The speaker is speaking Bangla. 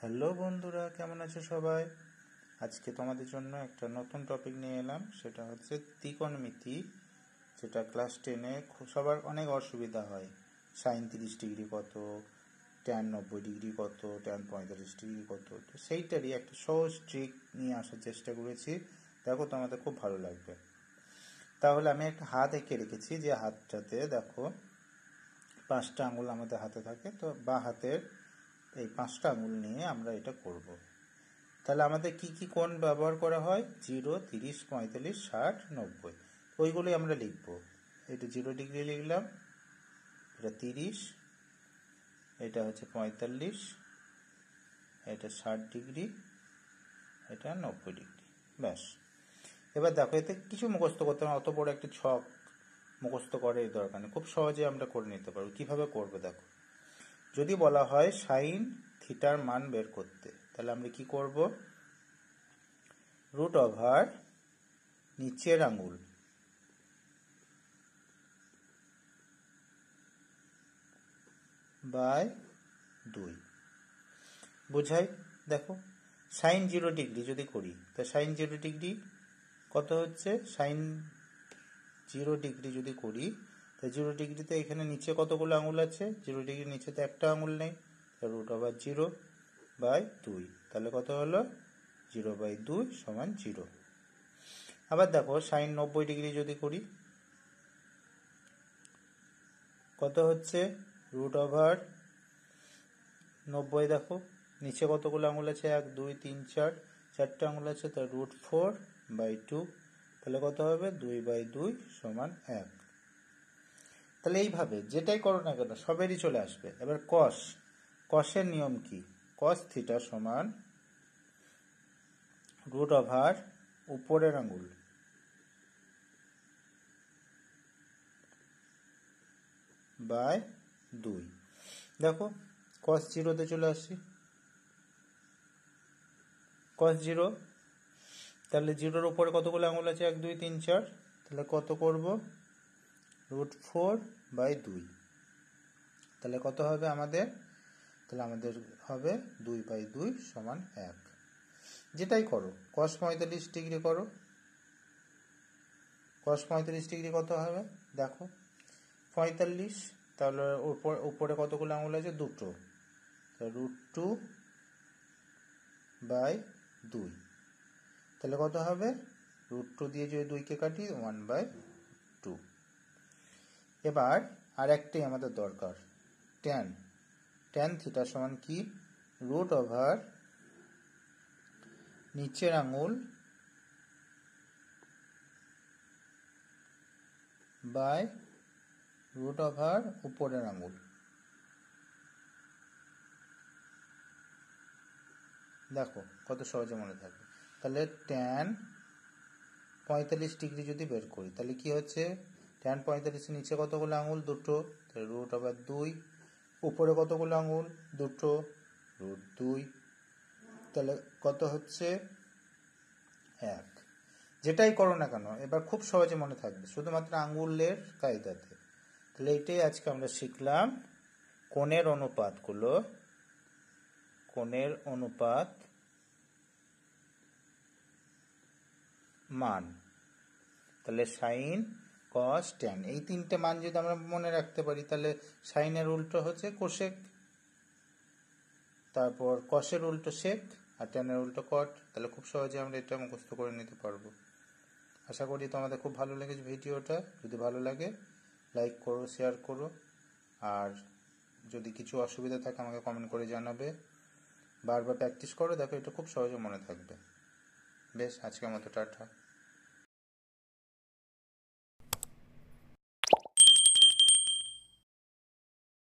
হ্যালো বন্ধুরা, কেমন আছো সবাই? আজকে তোমাদের জন্য একটা নতুন টপিক নিয়ে এলাম। সেটা হচ্ছে ত্রিকোণমিতি, যেটা ক্লাস 10-এ সবার অনেক অসুবিধা হয়। সাইন 30 ডিগ্রি কত, ট্যান 90 ডিগ্রি কত, ট্যান 45 ডিগ্রি কত, তো সেইটারই একটা সহজ ট্রিক নিয়ে আসার চেষ্টা করেছি। দেখো, তোমাদের খুব ভালো লাগবে। তাহলে আমি একটা হাত এঁকে রেখেছি, যে হাতটাতে দেখো 5টা আঙুল আমাদের হাতে থাকে। তো বা হাতের এই 5টা আঙুল নিয়ে আমরা এটা করব। তাহলে আমাদের কি কি কোণ ব্যবহার করা হয়? 0, 30, 45, 60, 90, ওইগুলোই আমরা লিখব। এটা 0 ডিগ্রি লিখলাম, এটা 30, এটা হচ্ছে 45, এটা 60 ডিগ্রি, এটা 90 ডিগ্রি। ব্যাস। এবার দেখো, এতে কিছু মুখস্থ করতে হবে, অত বড় একটা ছক মুখস্থ করে এই দরকার নেই, খুব সহজে আমরা করে নিতে পারবো। কিভাবে করবে দেখো, যদি বলা হয় সাইন থিটার মান বের করতে, তাহলে আমরা কি করব? রুট ওভার নিচের আঙুল বাই 2 বোঝাই। দেখো, সাইন 0 ডিগ্রি যদি করি, তা সাইন 0 ডিগ্রি কত হচ্ছে? সাইন 0 ডিগ্রি যদি করি, তা 0 ডিগ্রিতে এখানে নিচে কতগুলো আঙুল আছে? 0 ডিগ্রির নিচে তো একটা আঙুল নেই। রুট ওভার 0/2, তাহলে কত হলো? 0/2 সমান 0। আবার দেখো, সাইন 90 ডিগ্রি যদি করি, কত হচ্ছে? রুট ওভার 90, দেখো নিচে কতগুলো আঙুল আছে? 1, 2, 3, 4, 4টে আঙুল আছে, তার রুট 4/2, তাহলে কত হবে? 2/2 সমান 1। তাহলে এইভাবে যেটাই করো না কেন সবেরই চলে আসবে। এবার কসের নিয়ম কি? কস থিটা সমান রুট ওভার উপরের আঙুল বাই 2। দেখো, কস 0-তে চলে আসছি। কস 0, তাহলে 0-র উপরে কতগুলো আঙুল আছে? 1, 2, 3, 4, তাহলে কত করব? রুট 4/2, তাহলে কত হবে আমাদের? তাহলে আমাদের হবে 2/2 সমান 1। যেটাই করো, কস 45 ডিগ্রি করো, কস 45 ডিগ্রি কত হবে? দেখো 45, তাহলে উপরে কতগুলো আঙুল আছে? 2টো, তাহলে রুট 2/2, তাহলে কত হবে? রুট 2 দিয়ে যদি 2কে কাটি, 1/2। এবার আর একটাই আমাদের দরকার, ট্যান থিটা সমান কি? রুট ওভার নিচের আঙুল বাই রুট ওভার উপরের আঙুল। দেখো কত সহজে মনে থাকবে। তাহলে ট্যান 45 ডিগ্রি যদি বের করি, তাহলে কি হচ্ছে? ট্যান 45-এর নিচে কতগুলো আঙুল? 2টো, তাহলে রুট ওভার 2। উপরে কতগুলো আঙুল? 2টো, রুট 2, তাহলে কত হচ্ছে? 1। যেটাই করো না কেন এবার খুব সহজে মনে থাকবে, শুধুমাত্র আঙুলের কায়দাতে। তাহলে এটাই আজকে আমরা শিখলাম, কোণের অনুপাত মান। তাহলে সাইন, কস, ট্যান, এই 3টে মান যদি আমরা মনে রাখতে পারি, তাহলে সাইনের উল্টো হচ্ছে কোসেক, তারপর কসের উল্টো সেক, আর ট্যানের উল্টো কট। তাহলে খুব সহজে আমরা এটা মুখস্থ করে নিতে পারবো। আশা করি তোমাদের খুব ভালো লেগেছে ভিডিওটা। যদি ভালো লাগে লাইক করো, শেয়ার করো, আর যদি কিছু অসুবিধা থাকে আমাকে কমেন্ট করে জানাবে। বারবার প্র্যাকটিস করো, দেখো এটা খুব সহজে মনে থাকবে। বেশ, আজকের মতো টাটা।